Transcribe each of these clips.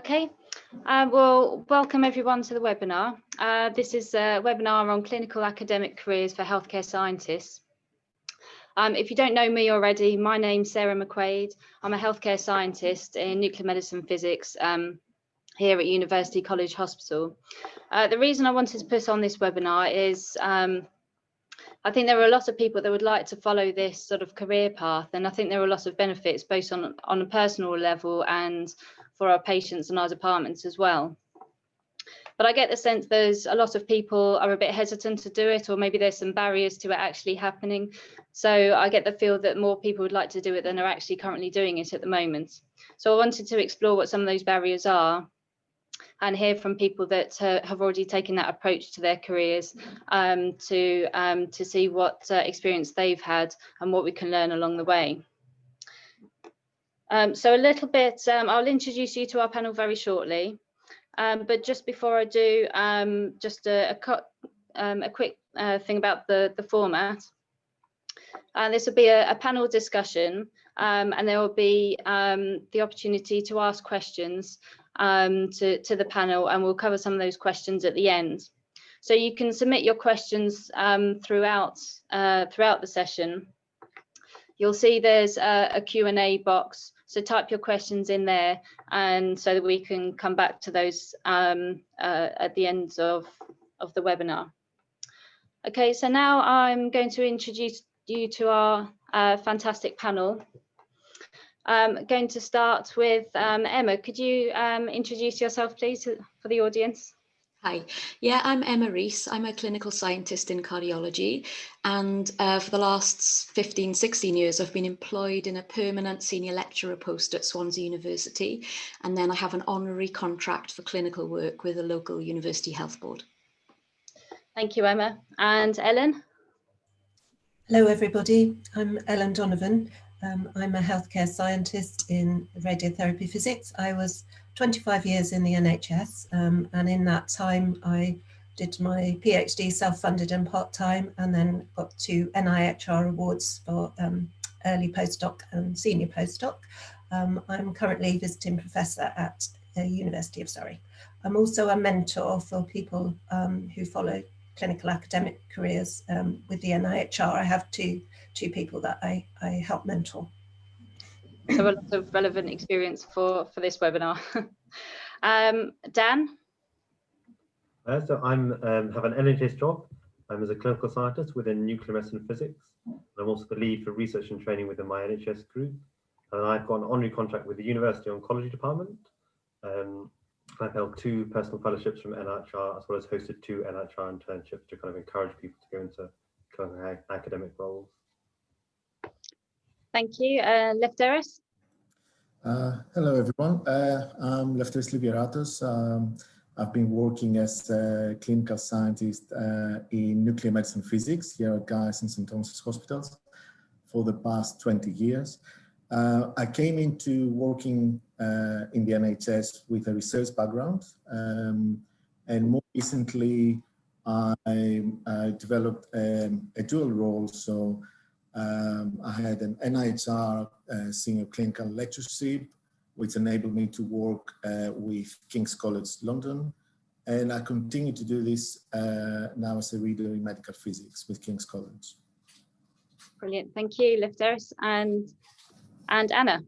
Okay, well, welcome everyone to the webinar. This is a webinar on clinical academic careers for healthcare scientists. If you don't know me already, my name's Sarah McQuaid. I'm a healthcare scientist in nuclear medicine physics here at University College Hospital. The reason I wanted to put on this webinar is I think there are a lot of people that would like to follow this sort of career path, and I think there are a lot of benefits both on a personal level and for our patients and our departments as well. But I get the sense there's a lot of people are a bit hesitant to do it, or maybe there's some barriers to it actually happening. So I get the feel that more people would like to do it than are actually currently doing it at the moment. So I wanted to explore what some of those barriers are and hear from people that have already taken that approach to their careers to see what experience they've had and what we can learn along the way. So a little bit, I'll introduce you to our panel very shortly, but just before I do, just a quick thing about the format. This will be a panel discussion, and there will be the opportunity to ask questions to the panel, and we'll cover some of those questions at the end. So you can submit your questions throughout the session. You'll see there's a Q&A box, so type your questions in there, and so that we can come back to those at the end of the webinar. Okay, so now I'm going to introduce you to our fantastic panel. I'm going to start with Emma. Could you introduce yourself, please, for the audience? Hi, yeah, I'm Emma Rees. I'm a clinical scientist in cardiology, and for the last 15, 16 years, I've been employed in a permanent senior lecturer post at Swansea University, and then I have an honorary contract for clinical work with a local university health board. Thank you, Emma. And Ellen? Hello, everybody. I'm Ellen Donovan. I'm a healthcare scientist in radiotherapy physics. I was 25 years in the NHS, and in that time I did my PhD self-funded and part-time, and then got 2 NIHR awards for early postdoc and senior postdoc. I'm currently visiting professor at the University of Surrey. I'm also a mentor for people who follow clinical academic careers with the NIHR. I have two people that I help mentor. So a lot of relevant experience for this webinar. Dan? So I'm have an NHS job. I'm as a clinical scientist within nuclear medicine physics. I'm also the lead for research and training within my NHS group. And I've got an honorary contract with the University Oncology Department. I've held 2 personal fellowships from NHR, as well as hosted 2 NHR internships to kind of encourage people to go into kind of academic roles. Thank you. Lefteris? Hello, everyone. I'm Lefteris Livieratos. I've been working as a clinical scientist in nuclear medicine physics here at Guy's and St Thomas's Hospitals for the past 20 years. I came into working in the NHS with a research background, and more recently I developed a dual role. So I had an NIHR senior clinical lectureship, which enabled me to work with King's College London, and I continue to do this now as a reader in medical physics with King's College. Brilliant, thank you, Lefteris. And Anna?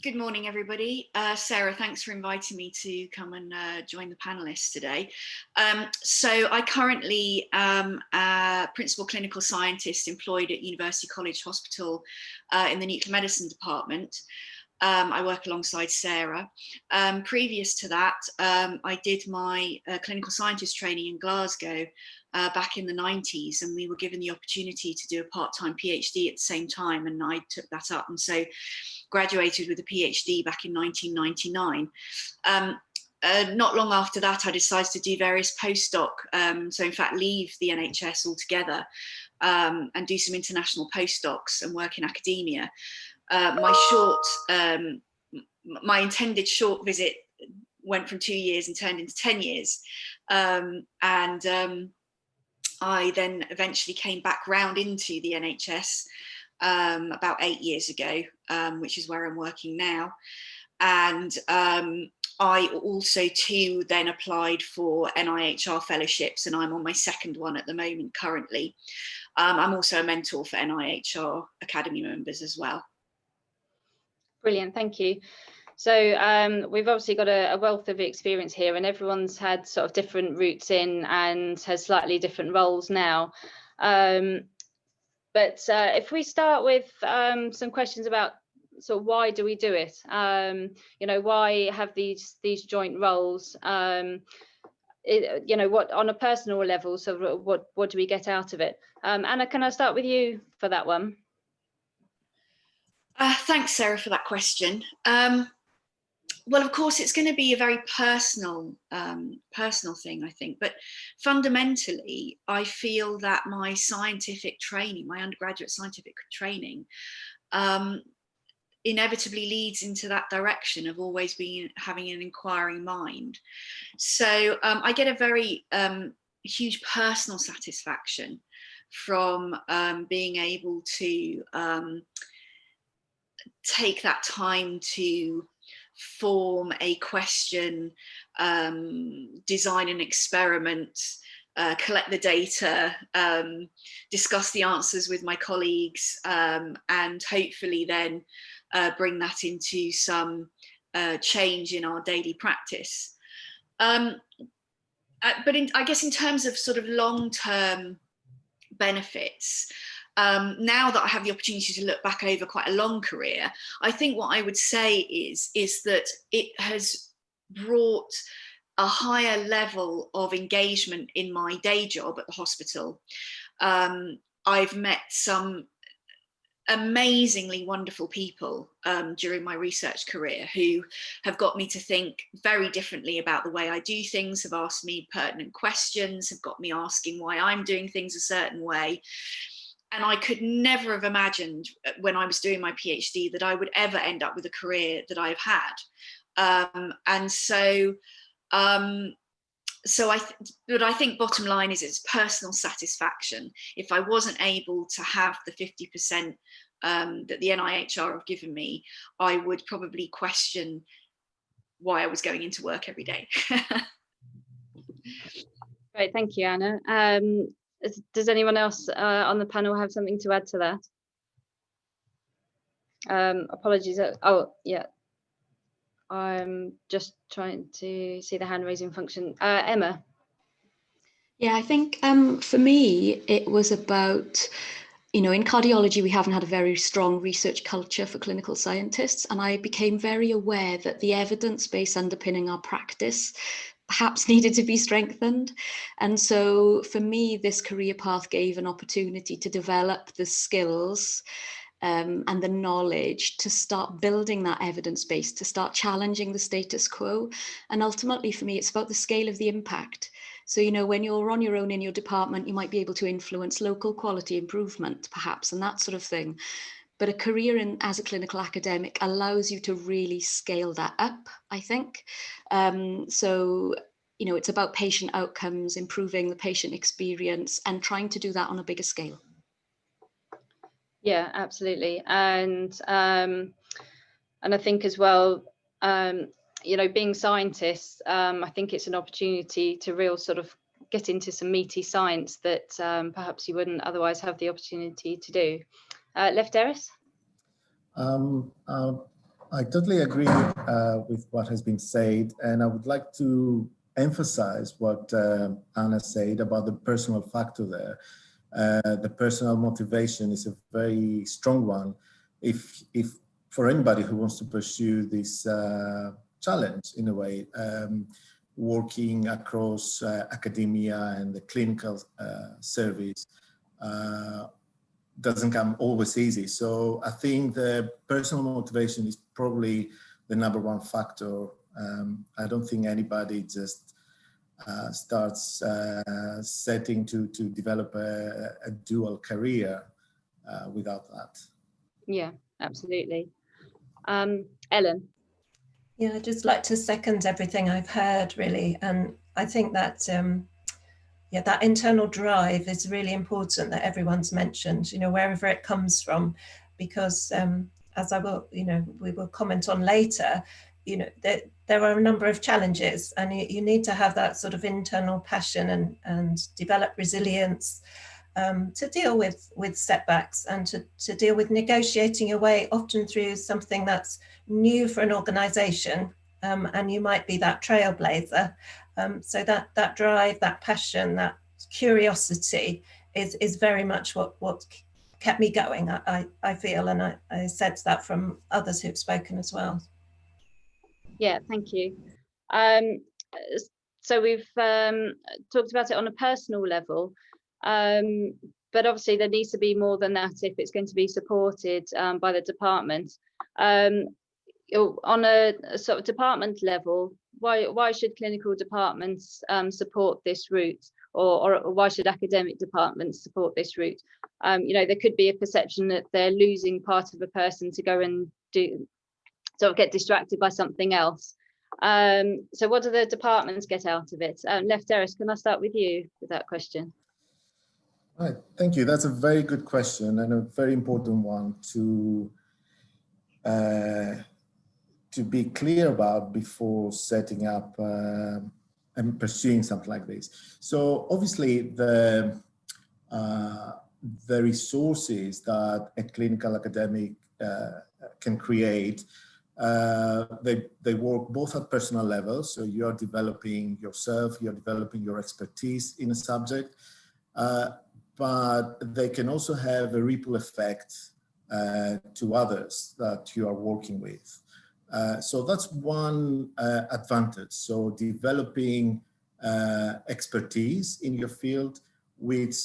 Good morning, everybody. Sarah, thanks for inviting me to come and join the panelists today. So I currently am a principal clinical scientist employed at University College Hospital in the nuclear medicine department. I work alongside Sarah. Previous to that, I did my clinical scientist training in Glasgow back in the 90s, and we were given the opportunity to do a part-time PhD at the same time, and I took that up, and so graduated with a PhD back in 1999. Not long after that, I decided to do various postdoc, so in fact leave the NHS altogether and do some international postdocs and work in academia. My intended short visit went from 2 years and turned into 10 years. I then eventually came back round into the NHS about 8 years ago, which is where I'm working now. And I also too then applied for NIHR fellowships, and I'm on my second one at the moment currently. I'm also a mentor for NIHR Academy members as well. Brilliant, thank you. So we've obviously got a wealth of experience here, and everyone's had sort of different routes in and has slightly different roles now. But if we start with some questions about sort of why do we do it? You know, why have these joint roles? You know, what on a personal level, so what do we get out of it? Anna, can I start with you for that one? Thanks, Sarah, for that question. Well, of course, it's going to be a very personal thing, I think. But fundamentally, I feel that my scientific training, my undergraduate scientific training, inevitably leads into that direction of always having an inquiring mind. So I get a very huge personal satisfaction from being able to take that time to form a question, design an experiment, collect the data, discuss the answers with my colleagues, and hopefully then bring that into some change in our daily practice. But I guess in terms of sort of long-term benefits, now that I have the opportunity to look back over quite a long career, I think what I would say is that it has brought a higher level of engagement in my day job at the hospital. I've met some amazingly wonderful people during my research career who have got me to think very differently about the way I do things, have asked me pertinent questions, have got me asking why I'm doing things a certain way. And I could never have imagined when I was doing my PhD that I would ever end up with a career that I've had. But I think bottom line is it's personal satisfaction. If I wasn't able to have the 50% that the NIHR have given me, I would probably question why I was going into work every day. Great, thank you, Anna. Does anyone else on the panel have something to add to that? Apologies. Oh, yeah. I'm just trying to see the hand raising function. Emma. Yeah, I think for me, it was about, you know, in cardiology, we haven't had a very strong research culture for clinical scientists. And I became very aware that the evidence base underpinning our practice perhaps needed to be strengthened. And so for me, this career path gave an opportunity to develop the skills and the knowledge to start building that evidence base, to start challenging the status quo. And ultimately, for me, it's about the scale of the impact. So, you know, when you're on your own in your department, you might be able to influence local quality improvement, perhaps, and that sort of thing. But a career as a clinical academic allows you to really scale that up, I think. So, you know, it's about patient outcomes, improving the patient experience, and trying to do that on a bigger scale. Yeah, absolutely. And I think as well, you know, being scientists, I think it's an opportunity to real sort of get into some meaty science that perhaps you wouldn't otherwise have the opportunity to do. Lefteris? I totally agree with what has been said, and I would like to emphasize what Anna said about the personal factor there. The personal motivation is a very strong one. If for anybody who wants to pursue this challenge in a way, working across academia and the clinical service doesn't come always easy. So I think the personal motivation is probably the #1 factor. I don't think anybody just starts setting to develop a dual career without that. Yeah, absolutely. Ellen? Yeah, I'd just like to second everything I've heard, really. And I think that yeah, that internal drive is really important that everyone's mentioned, you know, wherever it comes from, because as I will, you know, we will comment on later, you know, there are a number of challenges, and you need to have that sort of internal passion and develop resilience to deal with setbacks, and to deal with negotiating your way often through something that's new for an organization, and you might be that trailblazer. So that drive, that passion, that curiosity is very much what kept me going, I feel, and I sense that from others who've spoken as well. Yeah, thank you. So we've talked about it on a personal level, but obviously there needs to be more than that if it's going to be supported by the department. On a sort of department level, why should clinical departments support this route, or why should academic departments support this route? You know, there could be a perception that they're losing part of a person to go and sort of get distracted by something else. So what do the departments get out of it? Lefteris, can I start with you with that question? Right, thank you. That's a very good question, and a very important one to be clear about before setting up and pursuing something like this. So obviously the resources that a clinical academic can create, they work both at personal level. So you're developing yourself, you're developing your expertise in a subject, but they can also have a ripple effect to others that you are working with. So that's one advantage. So developing expertise in your field, which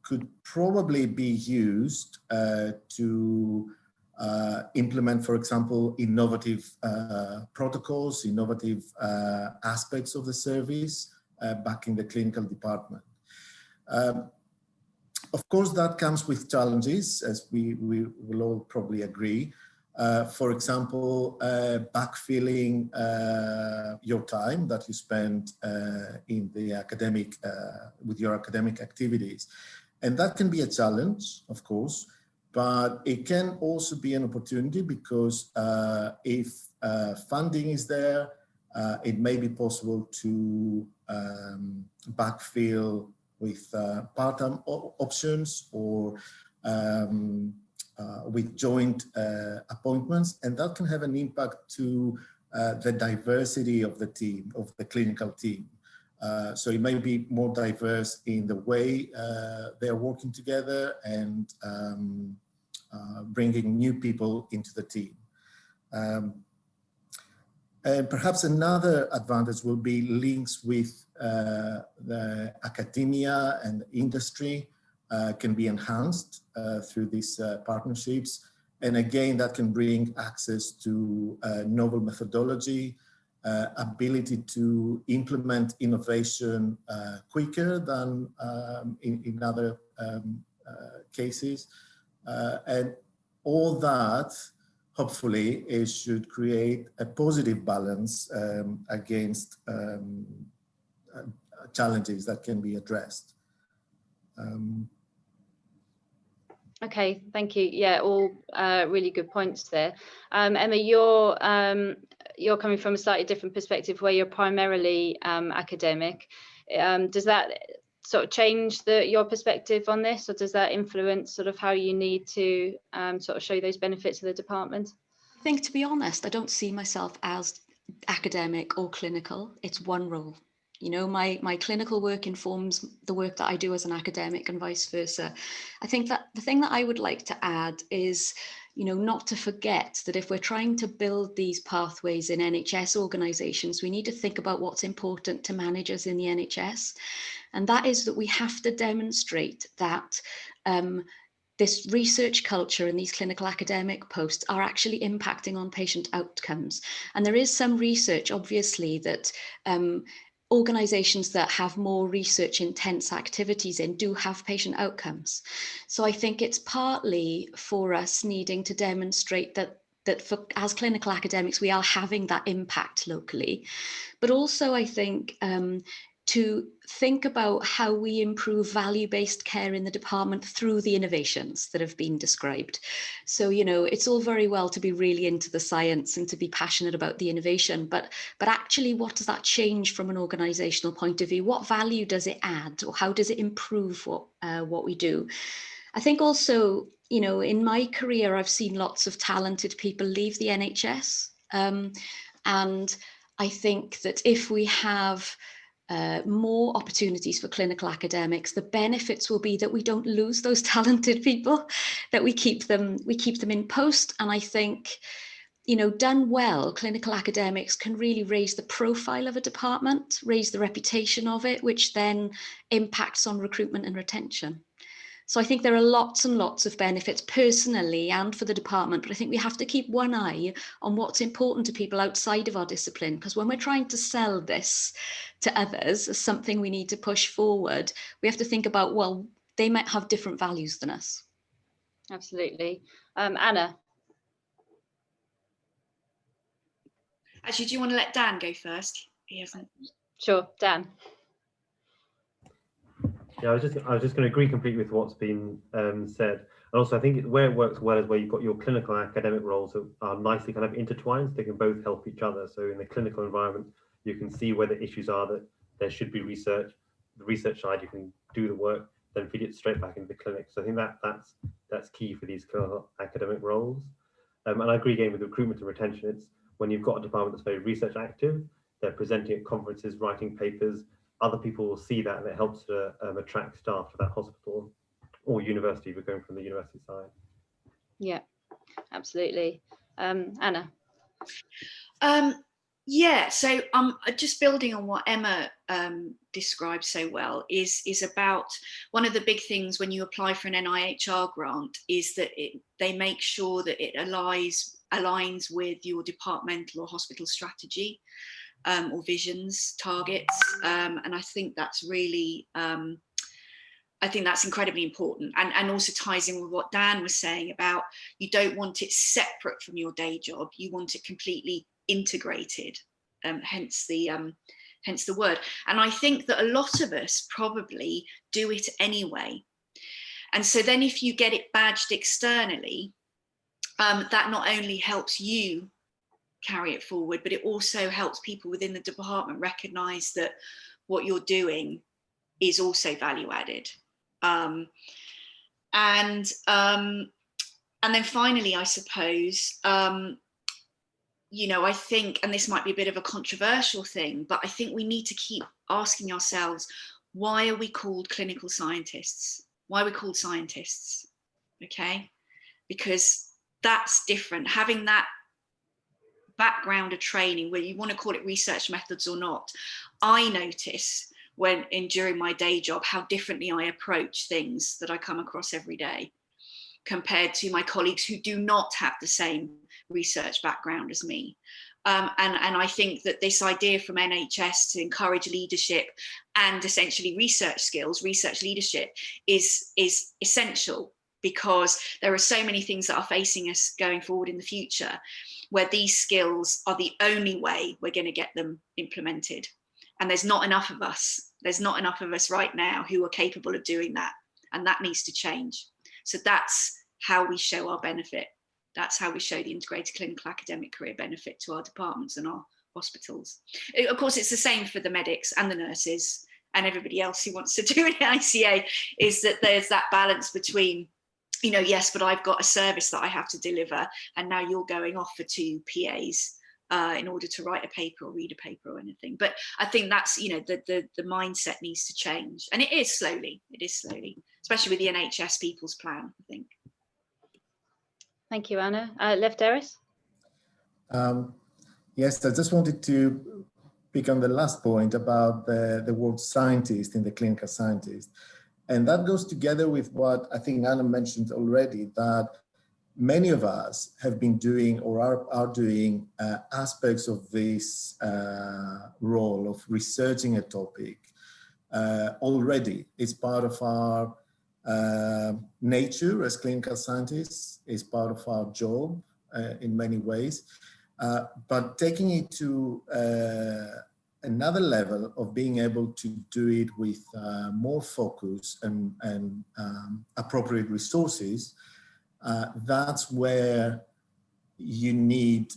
could probably be used to implement, for example, innovative protocols, innovative aspects of the service back in the clinical department. Of course, that comes with challenges, as we will all probably agree. For example, backfilling your time that you spend in the academic, with your academic activities. And that can be a challenge, of course, but it can also be an opportunity, because if funding is there, it may be possible to backfill with part-time options, or with joint appointments, and that can have an impact to the diversity of the team, of the clinical team. So it may be more diverse in the way they're working together, and bringing new people into the team. And perhaps another advantage will be links with the academia and industry can be enhanced through these partnerships. And again, that can bring access to novel methodology, ability to implement innovation quicker than in other cases. And all that, hopefully, it should create a positive balance against challenges that can be addressed. Okay, thank you. Yeah, all really good points there. Emma, you're coming from a slightly different perspective, where you're primarily academic. Does that sort of change your perspective on this, or does that influence sort of how you need to sort of show those benefits to the department? I think, to be honest, I don't see myself as academic or clinical. It's one role. You know, my clinical work informs the work that I do as an academic, and vice versa. I think that the thing that I would like to add is, you know, not to forget that if we're trying to build these pathways in NHS organisations, we need to think about what's important to managers in the NHS. And that is that we have to demonstrate that this research culture and these clinical academic posts are actually impacting on patient outcomes. And there is some research, obviously, that organisations that have more research intense activities in do have patient outcomes. So I think it's partly for us needing to demonstrate that as clinical academics, we are having that impact locally. But also, I think to think about how we improve value-based care in the department through the innovations that have been described. So, you know, it's all very well to be really into the science and to be passionate about the innovation, but actually, what does that change from an organizational point of view? What value does it add, or how does it improve what we do? I think also, you know, in my career, I've seen lots of talented people leave the NHS. And I think that if we have more opportunities for clinical academics, the benefits will be that we don't lose those talented people, that we keep them in post. And I think, you know, done well, clinical academics can really raise the profile of a department, raise the reputation of it, which then impacts on recruitment and retention. So I think there are lots and lots of benefits personally and for the department, but I think we have to keep one eye on what's important to people outside of our discipline, because when we're trying to sell this to others as something we need to push forward, we have to think about, well, they might have different values than us. Absolutely. Anna? Actually, do you want to let Dan go first? He hasn't. Sure, Dan. Yeah, I was just going to agree completely with what's been said. And also, I think where it works well is where you've got your clinical and academic roles that are nicely kind of intertwined, so they can both help each other. So in the clinical environment, you can see where the issues are, that there should be research. The research side, you can do the work, then feed it straight back into the clinic. So I think that's key for these clinical academic roles. And I agree again with recruitment and retention. It's when you've got a department that's very research active, they're presenting at conferences, writing papers, other people will see that, and it helps to attract staff to that hospital or university if we're going from the university side. Yeah, absolutely. Anna? Yeah, so just building on what Emma described so well is about one of the big things when you apply for an NIHR grant is that they make sure that it aligns with your departmental or hospital strategy. Or visions, targets, and I think that's really, I think that's incredibly important, and also ties in with what Dan was saying about you don't want it separate from your day job, you want it completely integrated, hence the word. And I think that a lot of us probably do it anyway, and so then if you get it badged externally, that not only helps you carry it forward, but it also helps people within the department recognize that what you're doing is also value added. And then finally, I suppose, you know, I think, and this might be a bit of a controversial thing, but I think we need to keep asking ourselves, why are we called clinical scientists? Why are we called scientists? Okay, because that's different. Having that background of training, where you want to call it research methods or not, I notice during my day job how differently I approach things that I come across every day compared to my colleagues who do not have the same research background as me. And I think that this idea from NHS to encourage leadership and essentially research skills, research leadership is essential, because there are so many things that are facing us going forward in the future where these skills are the only way we're going to get them implemented. And there's not enough of us. There's not enough of us right now who are capable of doing that. And that needs to change. So that's how we show our benefit. That's how we show the integrated clinical academic career benefit to our departments and our hospitals. Of course, it's the same for the medics and the nurses and everybody else who wants to do an ICA, is that there's that balance between, you know, yes, but I've got a service that I have to deliver, and now you're going off for 2 PAs in order to write a paper or read a paper or anything. But I think that's, you know, the mindset needs to change, and it is slowly, especially with the NHS People's Plan, I think. Thank you, Anna. Lefteris? Yes, I just wanted to pick on the last point about the word scientist in the clinical scientist. And that goes together with what I think Anna mentioned already, that many of us have been doing or are doing aspects of this role of researching a topic already. It's part of our nature as clinical scientists, it's part of our job in many ways. But taking it to another level of being able to do it with more focus and appropriate resources, that's where you need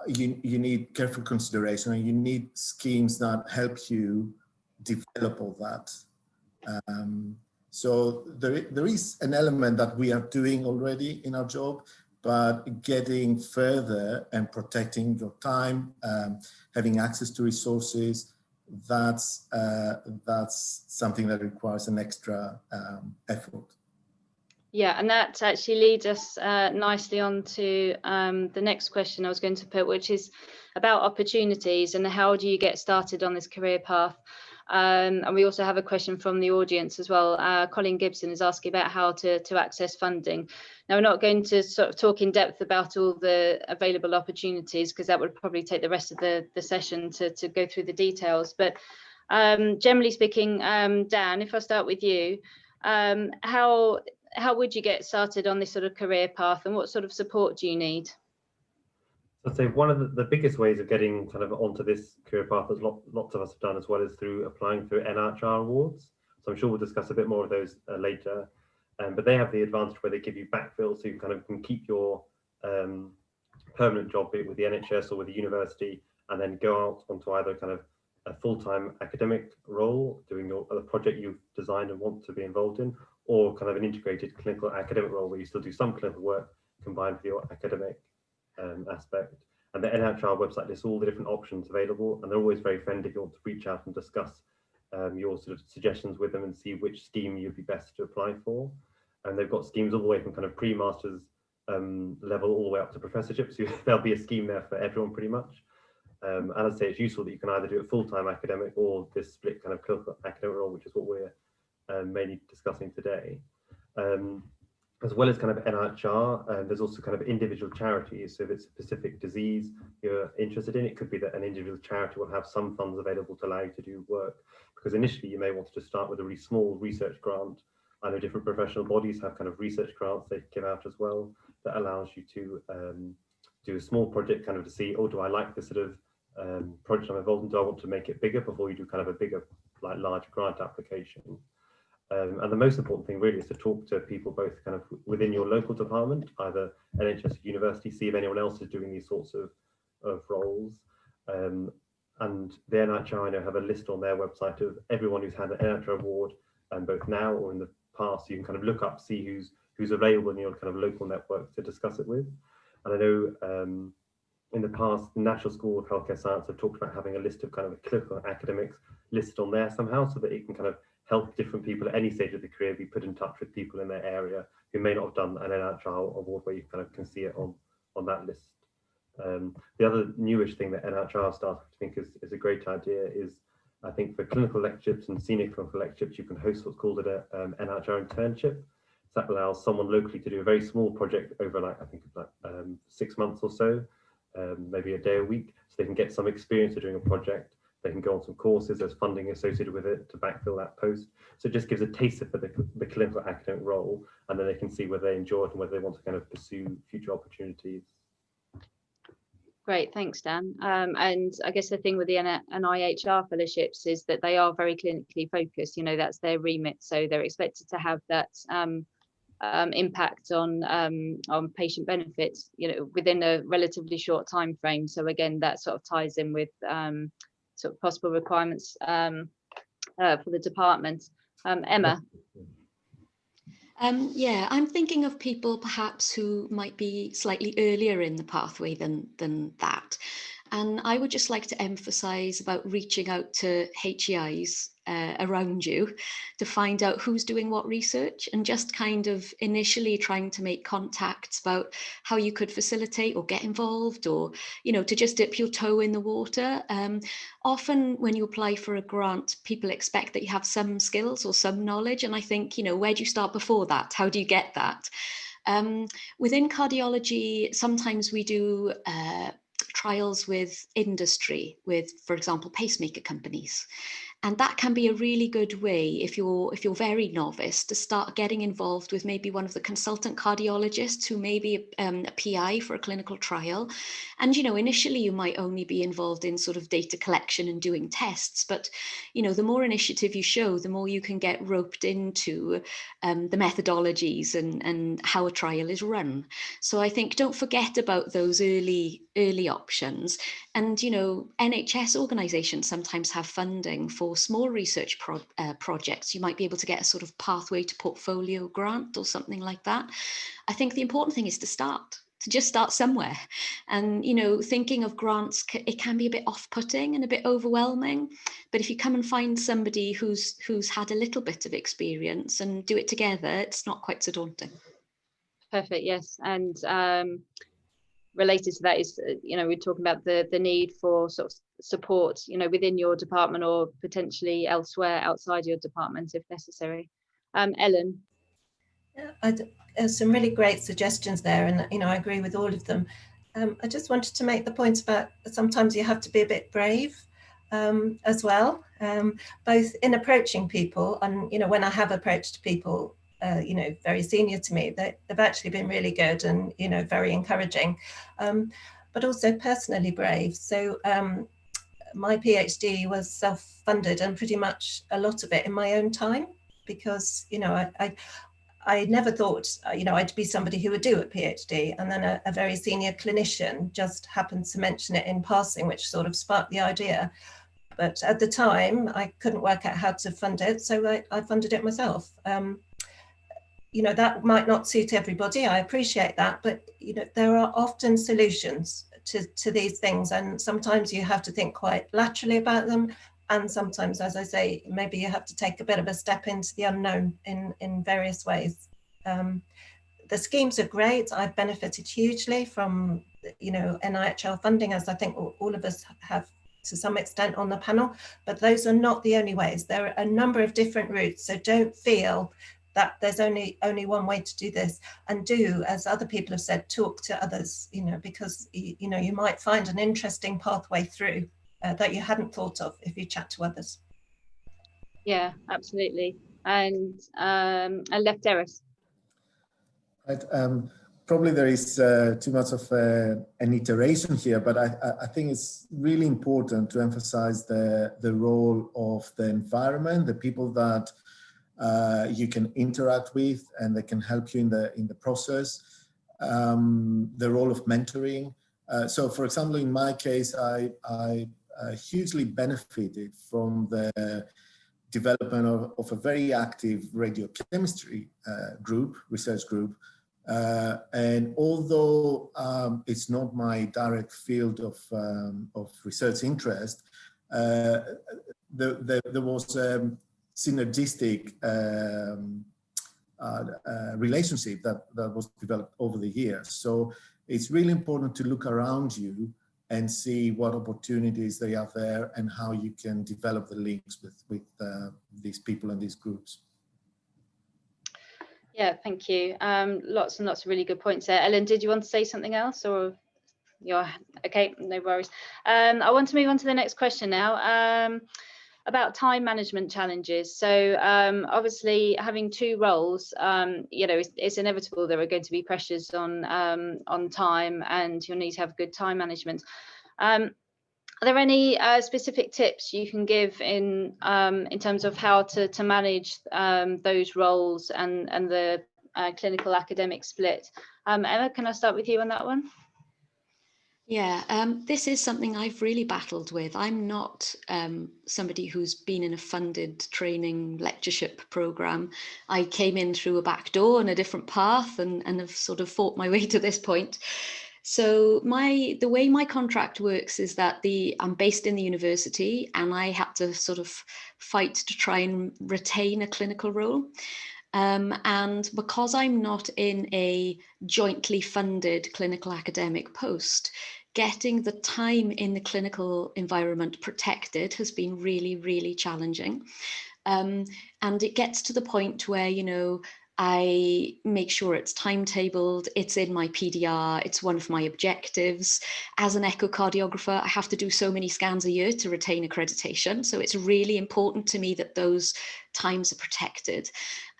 you need careful consideration, and you need schemes that help you develop all that. So there is an element that we are doing already in our job, but getting further and protecting your time, having access to resources, that's something that requires an extra effort. Yeah, and that actually leads us nicely on to the next question I was going to put, which is about opportunities and how do you get started on this career path? And we also have a question from the audience as well. Colin Gibson is asking about how to access funding. Now, we're not going to sort of talk in depth about all the available opportunities, because that would probably take the rest of the session to go through the details. But generally speaking, Dan, if I start with you, how would you get started on this sort of career path, and what sort of support do you need? I'd say one of the biggest ways of getting kind of onto this career path, as lots of us have done as well, is through applying through NHR awards. So I'm sure we'll discuss a bit more of those later. But they have the advantage where they give you backfill, so you kind of can keep your permanent job, be it with the NHS or with the university, and then go out onto either kind of a full-time academic role, doing the project you've designed and want to be involved in, or kind of an integrated clinical academic role where you still do some clinical work combined with your academic aspect. And the NHR website lists all the different options available, and they're always very friendly if you want to reach out and discuss your sort of suggestions with them and see which scheme you'd be best to apply for. And they've got schemes all the way from kind of pre-masters level all the way up to professorship, so there'll be a scheme there for everyone pretty much. And I'd say it's useful that you can either do a full-time academic or this split kind of clinical academic role, which is what we're mainly discussing today. As well as kind of NHR, there's also kind of individual charities. So if it's a specific disease you're interested in, it could be that an individual charity will have some funds available to allow you to do work. Because initially you may want to start with a really small research grant. I know different professional bodies have kind of research grants they give out as well that allows you to do a small project kind of to see, oh, do I like this sort of project I'm involved in? Do I want to make it bigger before you do kind of a bigger, like large grant application? And the most important thing really is to talk to people both kind of within your local department, either NHS or university, see if anyone else is doing these sorts of roles. And the NHR, I know, have a list on their website of everyone who's had an NHR award, both now or in the past. So you can kind of look up, see who's available in your kind of local network to discuss it with. And I know in the past, the National School of Healthcare Science have talked about having a list of kind of clinical academics listed on there somehow, so that it can kind of help different people at any stage of the career be put in touch with people in their area who may not have done an NHR award, where you kind of can see it on that list. The other newish thing that NHR started to think is a great idea is, I think for clinical lectureships and senior clinical lectureships, you can host what's called an Nhr Internship. So that allows someone locally to do a very small project over like, I think it's like 6 months or so, maybe a day a week, so they can get some experience of doing a project. They can go on some courses, there's funding associated with it to backfill that post. So it just gives a taster for the clinical academic role, and then they can see whether they enjoy it and whether they want to kind of pursue future opportunities. Great, thanks, Dan. And I guess the thing with the NIHR fellowships is that they are very clinically focused. You know, that's their remit, so they're expected to have that impact on patient benefits, you know, within a relatively short time frame. So again, that sort of ties in with sort of possible requirements for the department. Emma. Yeah, I'm thinking of people perhaps who might be slightly earlier in the pathway than that. And I would just like to emphasize about reaching out to HEIs around you to find out who's doing what research, and just kind of initially trying to make contacts about how you could facilitate or get involved, or, you know, to just dip your toe in the water. Often when you apply for a grant, people expect that you have some skills or some knowledge. And I think, you know, where do you start before that? How do you get that? Within cardiology, sometimes we do trials with industry, with, for example, pacemaker companies. And that can be a really good way, if you're very novice, to start getting involved with maybe one of the consultant cardiologists who may be a PI for a clinical trial. And, you know, initially you might only be involved in sort of data collection and doing tests, but, you know, the more initiative you show, the more you can get roped into the methodologies and how a trial is run. So I think don't forget about those early options. And, you know, NHS organisations sometimes have funding for small research projects. You might be able to get a sort of pathway to portfolio grant or something like that. I think the important thing is to just start somewhere. And, you know, thinking of grants, it can be a bit off-putting and a bit overwhelming. But if you come and find somebody who's had a little bit of experience and do it together, it's not quite so daunting. Perfect, yes. And related to that is, you know, we're talking about the need for sort of support, you know, within your department or potentially elsewhere outside your department if necessary. Ellen. Yeah, there's some really great suggestions there, and you know, I agree with all of them. I just wanted to make the point about sometimes you have to be a bit brave as well, both in approaching people, and you know, when I have approached people, you know, very senior to me, they've actually been really good and you know, very encouraging, but also personally brave. So my PhD was self-funded, and pretty much a lot of it in my own time, because you know, I never thought, you know, I'd be somebody who would do a PhD, and then a very senior clinician just happened to mention it in passing, which sort of sparked the idea. But at the time, I couldn't work out how to fund it, so I funded it myself. You know, that might not suit everybody, I appreciate that, but you know, there are often solutions to these things, and sometimes you have to think quite laterally about them. And sometimes, as I say, maybe you have to take a bit of a step into the unknown in various ways. The schemes are great. I've benefited hugely from, you know, NIHL funding, as I think all of us have to some extent on the panel, but those are not the only ways. There are a number of different routes, so don't feel that there's only one way to do this, and do, as other people have said, talk to others, you know, because, you know, you might find an interesting pathway through that you hadn't thought of if you chat to others. Yeah, absolutely. And left Eris. Right, probably there is too much of an iteration here, but I think it's really important to emphasize the role of the environment, the people that you can interact with and they can help you in the process, the role of mentoring. So for example, in my case, I hugely benefited from the development of a very active radiochemistry research group. And although it's not my direct field of research interest, there was a synergistic relationship that was developed over the years. So it's really important to look around you and see what opportunities they are there and how you can develop the links with these people and these groups. Yeah, thank you. Lots and lots of really good points there. Ellen, did you want to say something else, or you're okay? No worries. I want to move on to the next question now. About time management challenges. So obviously having two roles, you know, it's inevitable there are going to be pressures on time, and you'll need to have good time management. Are there any specific tips you can give in terms of how to manage those roles and the clinical academic split? Emma, can I start with you on that one? Yeah, this is something I've really battled with. I'm not somebody who's been in a funded training lectureship program. I came in through a back door and a different path and have sort of fought my way to this point. So the way my contract works is that I'm based in the university, and I had to sort of fight to try and retain a clinical role. And because I'm not in a jointly funded clinical academic post, getting the time in the clinical environment protected has been really, really challenging. And it gets to the point where, you know, I make sure it's timetabled, it's in my PDR, it's one of my objectives. As an echocardiographer, I have to do so many scans a year to retain accreditation. So it's really important to me that those times are protected.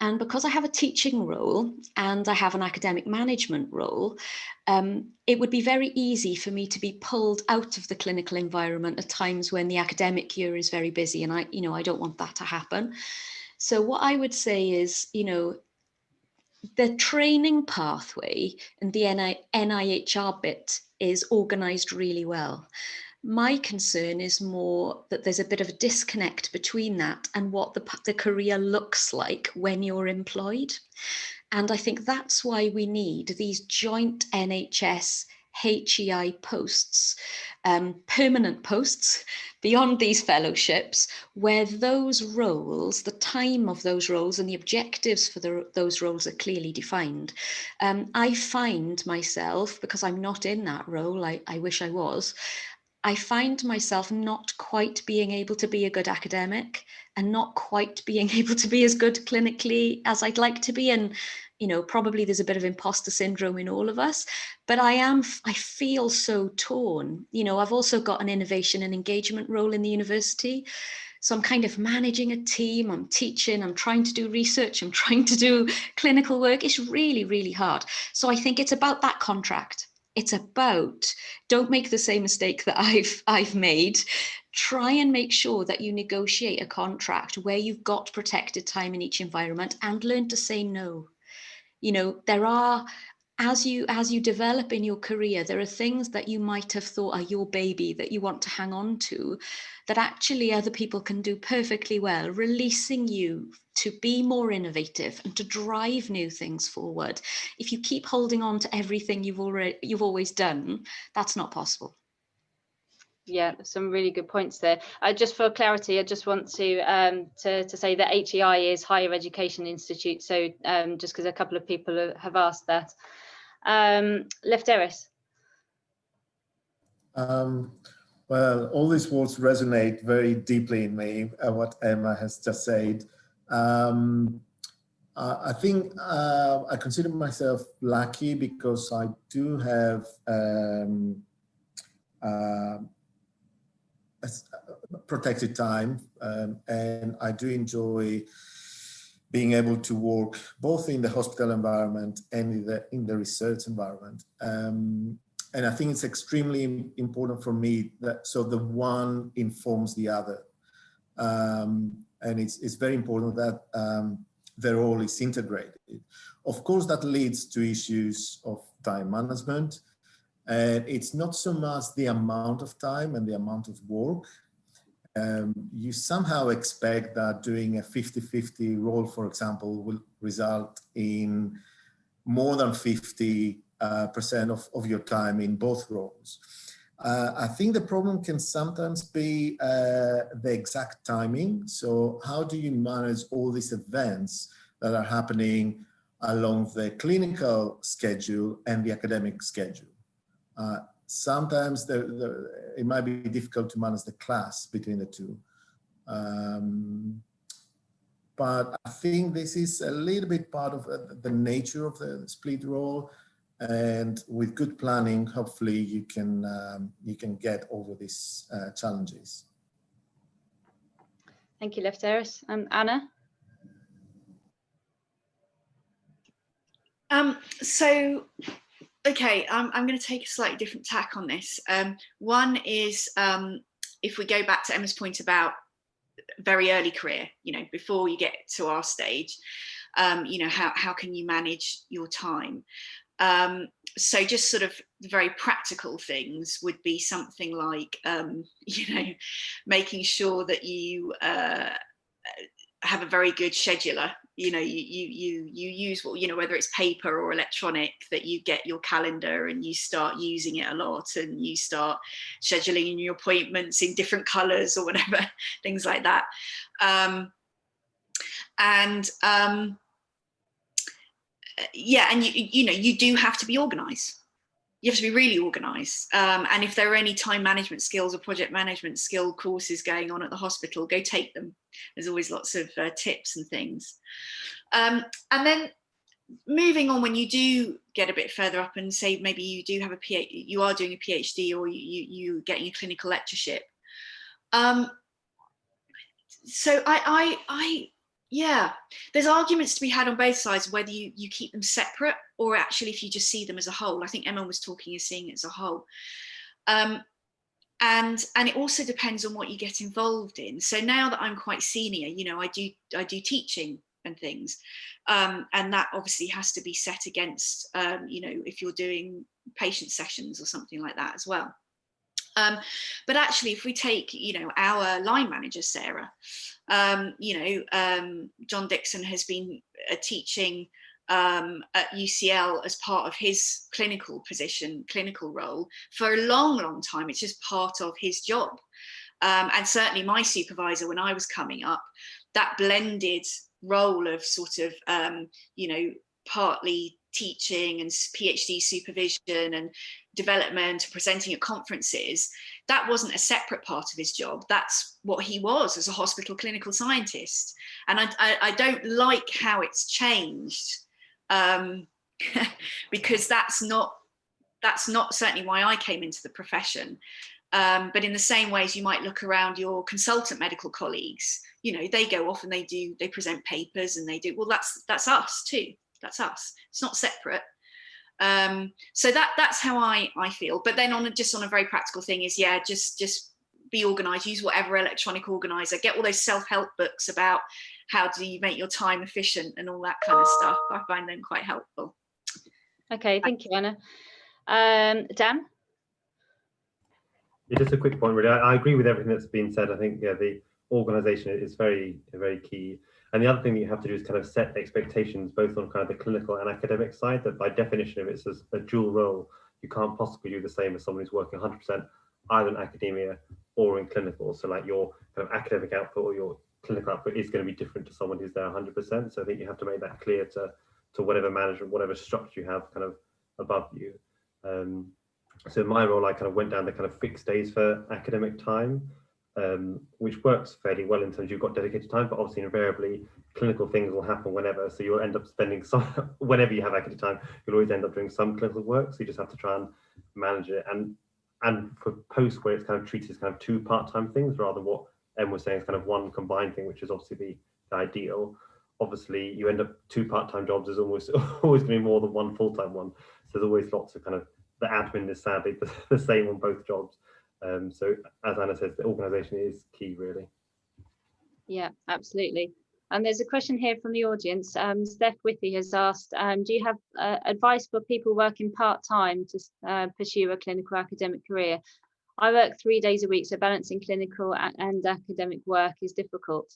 And because I have a teaching role and I have an academic management role, it would be very easy for me to be pulled out of the clinical environment at times when the academic year is very busy, and I don't want that to happen. So what I would say is, the training pathway and the NIHR bit is organised really well. My concern is more that there's a bit of a disconnect between that and what the career looks like when you're employed. And I think that's why we need these joint NHS HEI posts, permanent posts beyond these fellowships, where those roles, the time of those roles and the objectives for those roles are clearly defined. I find myself, because I'm not in that role, I wish I was, I find myself not quite being able to be a good academic and not quite being able to be as good clinically as I'd like to be. And, probably there's a bit of imposter syndrome in all of us, but I feel so torn. I've also got an innovation and engagement role in the university. So I'm kind of managing a team, I'm teaching, I'm trying to do research, I'm trying to do clinical work. It's really, really hard. So I think it's about that contract. It's about, don't make the same mistake that I've made. Try and make sure that you negotiate a contract where you've got protected time in each environment, and learn to say no. There are, as you develop in your career, there are things that you might have thought are your baby that you want to hang on to, that actually other people can do perfectly well, releasing you to be more innovative and to drive new things forward. If you keep holding on to everything you've always done, that's not possible. Yeah, some really good points there. Just for clarity, I just want to say that HEI is Higher Education Institute. So just because a couple of people have asked that. Lefteris. Well, all these words resonate very deeply in me, what Emma has just said. I think I consider myself lucky because I do have protected time, and I do enjoy being able to work both in the hospital environment and in the research environment. And I think it's extremely important for me that so the one informs the other. And it's very important that the role is integrated. Of course, that leads to issues of time management. And it's not so much the amount of time and the amount of work. You somehow expect that doing a 50-50 role, for example, will result in more than 50% of your time in both roles. I think the problem can sometimes be the exact timing. So how do you manage all these events that are happening along the clinical schedule and the academic schedule? Sometimes it might be difficult to manage the class between the two. But I think this is a little bit part of the nature of the split role. And with good planning, hopefully you can get over these challenges. Thank you, Lefteris. Anna? Okay, I'm going to take a slightly different tack on this. One is, if we go back to Emma's point about very early career, before you get to our stage, how can you manage your time? So just sort of the very practical things would be something like, making sure that you have a very good scheduler. You use whether it's paper or electronic, that you get your calendar and you start using it a lot, and you start scheduling your appointments in different colors or whatever, things like that. Yeah, and you do have to be organized. You have to be really organized. And if there are any time management skills or project management skill courses going on at the hospital, go take them. There's always lots of tips and things. And then moving on, when you do get a bit further up and say maybe you do have a PhD, you are doing a PhD, or you're getting a clinical lectureship. So yeah, there's arguments to be had on both sides, whether you keep them separate or actually if you just see them as a whole. I think Emma was talking as seeing it as a whole. And it also depends on what you get involved in. So now that I'm quite senior, you know, I do teaching and things, and that obviously has to be set against, you know, if you're doing patient sessions or something like that as well. But actually, if we take, you know, our line manager, Sarah, you know, John Dixon has been teaching at UCL as part of his clinical role for a long time. It's just part of his job. And certainly my supervisor, when I was coming up, that blended role of sort of, you know, partly teaching and PhD supervision and development, presenting at conferences, that wasn't a separate part of his job. That's what he was as a hospital clinical scientist. And I don't like how it's changed, because that's not certainly why I came into the profession. But in the same ways, you might look around your consultant medical colleagues, you know, they go off and they present papers and they do, well, that's us too. That's us. It's not separate. So that's how I feel. But then just on a very practical thing is, yeah, just be organized, use whatever electronic organizer, get all those self-help books about how do you make your time efficient and all that kind of stuff. I find them quite helpful. Okay, thank you, Anna. Dan? Yeah, just a quick point, really. I agree with everything that's been said. I think, yeah, the organisation is very key. And the other thing that you have to do is kind of set expectations, both on kind of the clinical and academic side, that by definition, if it's a dual role, you can't possibly do the same as someone who's working 100% either in academia or in clinical. So like your kind of academic output or your clinical output is going to be different to someone who's there 100%. So I think you have to make that clear to whatever management, whatever structure you have kind of above you. So in my role, I kind of went down the kind of fixed days for academic time, which works fairly well in terms of you've got dedicated time, but obviously invariably clinical things will happen whenever. So you'll end up spending some, whenever you have academic time, you'll always end up doing some clinical work. So you just have to try and manage it. And for post where it's kind of treated as kind of two part-time things rather than what Em was saying is kind of one combined thing, which is obviously the ideal. Obviously you end up two part-time jobs is almost always going to be more than one full-time one. So there's always lots of kind of, the admin is sadly the same on both jobs. So as Anna says, the organisation is key, really. Yeah, absolutely. And there's a question here from the audience. Steph Withy has asked, do you have advice for people working part-time to pursue a clinical academic career? I work 3 days a week, so balancing clinical and academic work is difficult.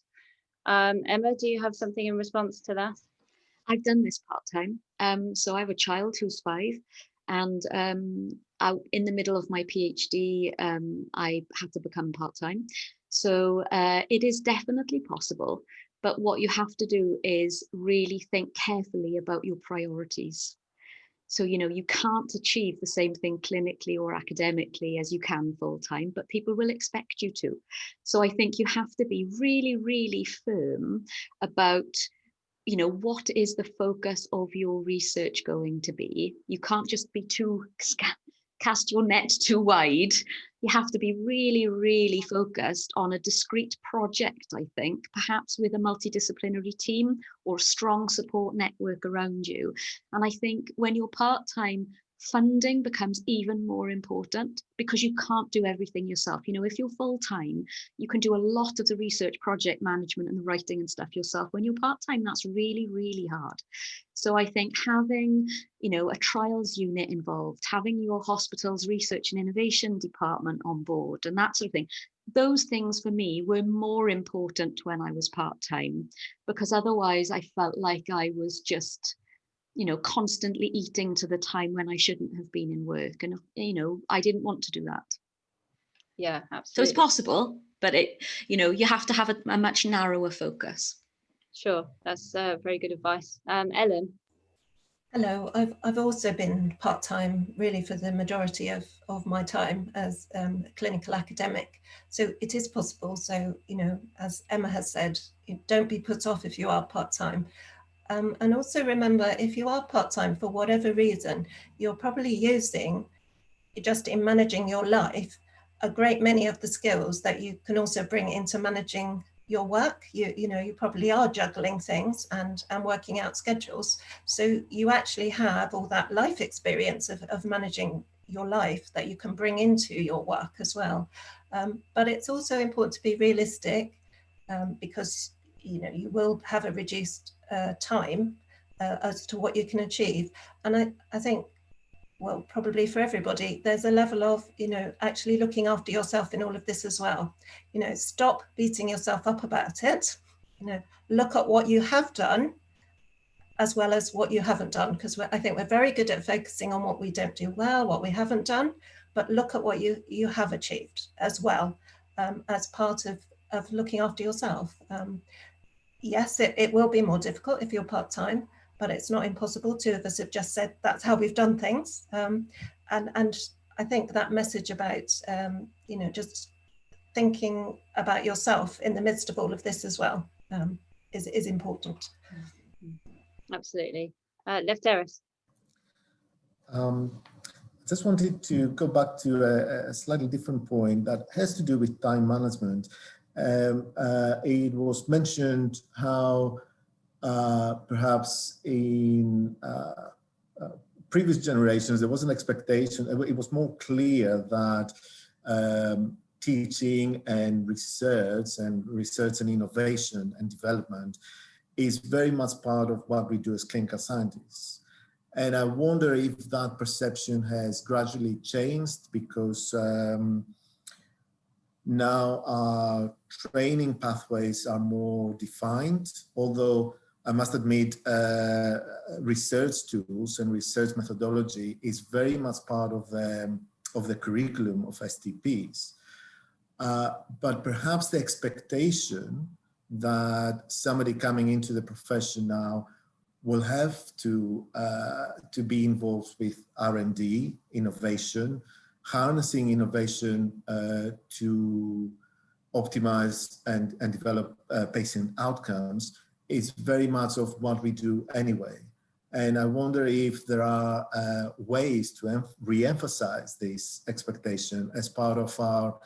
Emma, do you have something in response to that? I've done this part-time. So I have a child who's 5, and out in the middle of my PhD, I had to become part-time. So it is definitely possible, but what you have to do is really think carefully about your priorities. So, you know, you can't achieve the same thing clinically or academically as you can full-time, but people will expect you to. So I think you have to be really, really firm about, you know, what is the focus of your research going to be? You can't just be cast your net too wide. You have to be really, really focused on a discrete project, I think, perhaps with a multidisciplinary team or a strong support network around you. And I think when you're part-time, funding becomes even more important because you can't do everything yourself. You know, if you're full-time, you can do a lot of the research, project management and the writing and stuff yourself. When you're part-time, that's really, really hard. So I think having, you know, a trials unit involved, having your hospital's research and innovation department on board and that sort of thing, those things for me were more important when I was part-time, because otherwise I felt like I was just, you know, constantly eating to the time when I shouldn't have been in work. And, you know, I didn't want to do that. Yeah, absolutely. So it's possible, but it, you know, you have to have a much narrower focus. Sure, that's very good advice. Ellen? Hello, I've also been part-time really for the majority of my time as a clinical academic. So it is possible. So, you know, as Emma has said, don't be put off if you are part-time. And also remember, if you are part-time for whatever reason, you're probably using, just in managing your life, a great many of the skills that you can also bring into managing your work. You know, you probably are juggling things and working out schedules. So you actually have all that life experience of managing your life that you can bring into your work as well. But it's also important to be realistic, because you know you will have a reduced time as to what you can achieve. And I think, well, probably for everybody, there's a level of, you know, actually looking after yourself in all of this as well. You know, stop beating yourself up about it. You know, look at what you have done as well as what you haven't done, because I think we're very good at focusing on what we don't do well, what we haven't done, but look at what you have achieved as well, as part of looking after yourself. Yes, it will be more difficult if you're part-time, but it's not impossible. Two of us have just said that's how we've done things. And I think that message about, you know, just thinking about yourself in the midst of all of this as well, is important. Absolutely. Left Terrace. Just wanted to go back to a slightly different point that has to do with time management. It was mentioned how perhaps in previous generations there was an expectation, it was more clear that teaching and research and innovation and development is very much part of what we do as clinical scientists. And I wonder if that perception has gradually changed, because now our training pathways are more defined, although I must admit research tools and research methodology is very much part of the curriculum of STPs. But perhaps the expectation that somebody coming into the profession now will have to be involved with R&D, innovation, harnessing innovation to optimize and develop patient outcomes is very much of what we do anyway. And I wonder if there are ways to re-emphasize this expectation as part of our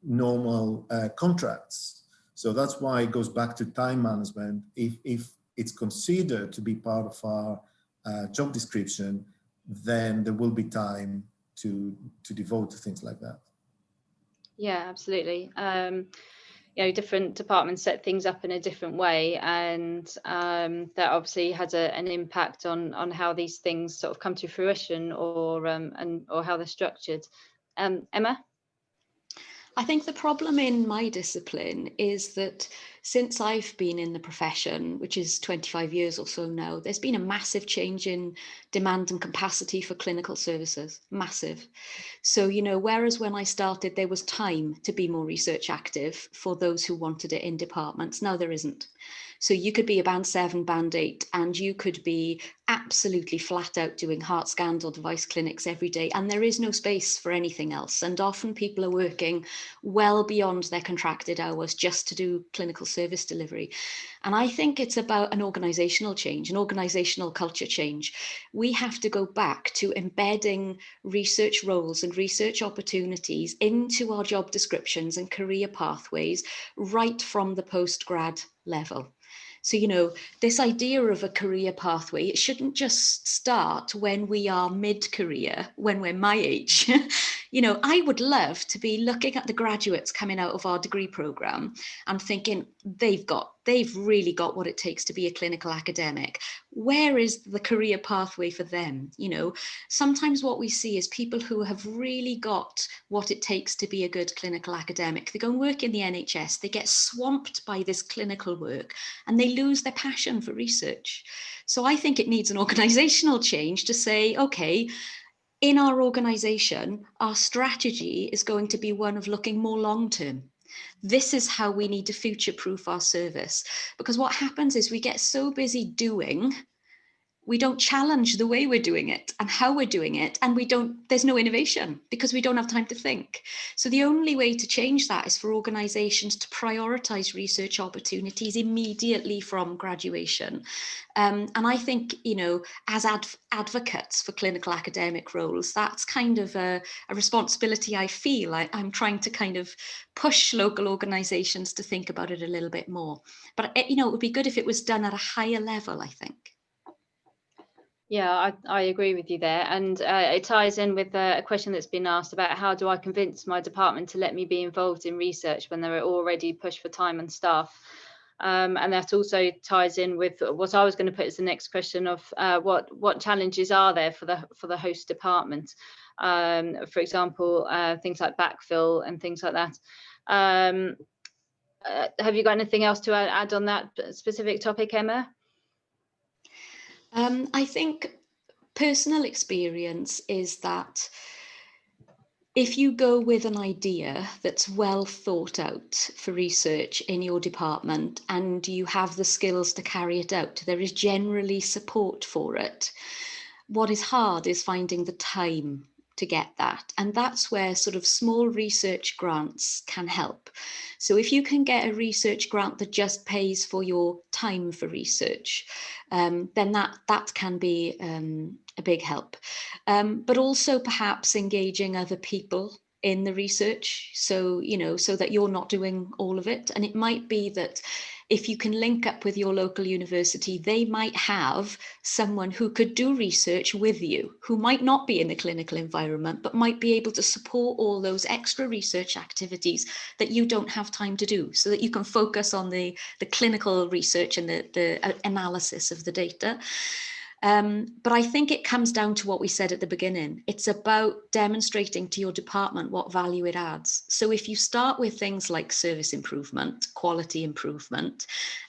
normal contracts. So that's why it goes back to time management. If it's considered to be part of our job description, then there will be time to devote to things like that. Yeah, absolutely. You know, different departments set things up in a different way, and that obviously has an impact on how these things sort of come to fruition, or how they're structured. Emma? I think the problem in my discipline is that since I've been in the profession, which is 25 years or so now, there's been a massive change in demand and capacity for clinical services, massive. So, you know, whereas when I started, there was time to be more research active for those who wanted it in departments, now there isn't. So you could be a band 7, band 8, and you could be absolutely flat out doing heart scans or device clinics every day, and there is no space for anything else. And often people are working well beyond their contracted hours just to do clinical service delivery. And I think it's about an organizational change, an organizational culture change. We have to go back to embedding research roles and research opportunities into our job descriptions and career pathways right from the postgrad level. So, you know, this idea of a career pathway, it shouldn't just start when we are mid-career, when we're my age. You know, I would love to be looking at the graduates coming out of our degree program and thinking they've really got what it takes to be a clinical academic. Where is the career pathway for them? You know, sometimes what we see is people who have really got what it takes to be a good clinical academic. They go and work in the NHS, they get swamped by this clinical work, and they lose their passion for research. So I think it needs an organizational change to say, okay, in our organization, our strategy is going to be one of looking more long-term. This is how we need to future-proof our service. Because what happens is we get so busy doing, we don't challenge the way we're doing it and how we're doing it, and there's no innovation because we don't have time to think. So the only way to change that is for organizations to prioritize research opportunities immediately from graduation. And I think, as advocates for clinical academic roles, that's kind of a responsibility I feel I'm trying to kind of push local organizations to think about it a little bit more. But, it would be good if it was done at a higher level, I think. Yeah, I agree with you there. And it ties in with a question that's been asked about how do I convince my department to let me be involved in research when they're already pushed for time and staff. And that also ties in with what I was going to put as the next question of what challenges are there for the host department. For example, things like backfill and things like that. Have you got anything else to add on that specific topic, Emma? I think personal experience is that if you go with an idea that's well thought out for research in your department and you have the skills to carry it out, there is generally support for it. What is hard is finding the time to get that. And that's where sort of small research grants can help. So if you can get a research grant that just pays for your time for research, then that can be a big help. But also perhaps engaging other people in the research, so that you're not doing all of it. And it might be that if you can link up with your local university, they might have someone who could do research with you, who might not be in the clinical environment, but might be able to support all those extra research activities that you don't have time to do, so that you can focus on the clinical research and the analysis of the data. But I think it comes down to what we said at the beginning. It's about demonstrating to your department what value it adds. So if you start with things like service improvement, quality improvement,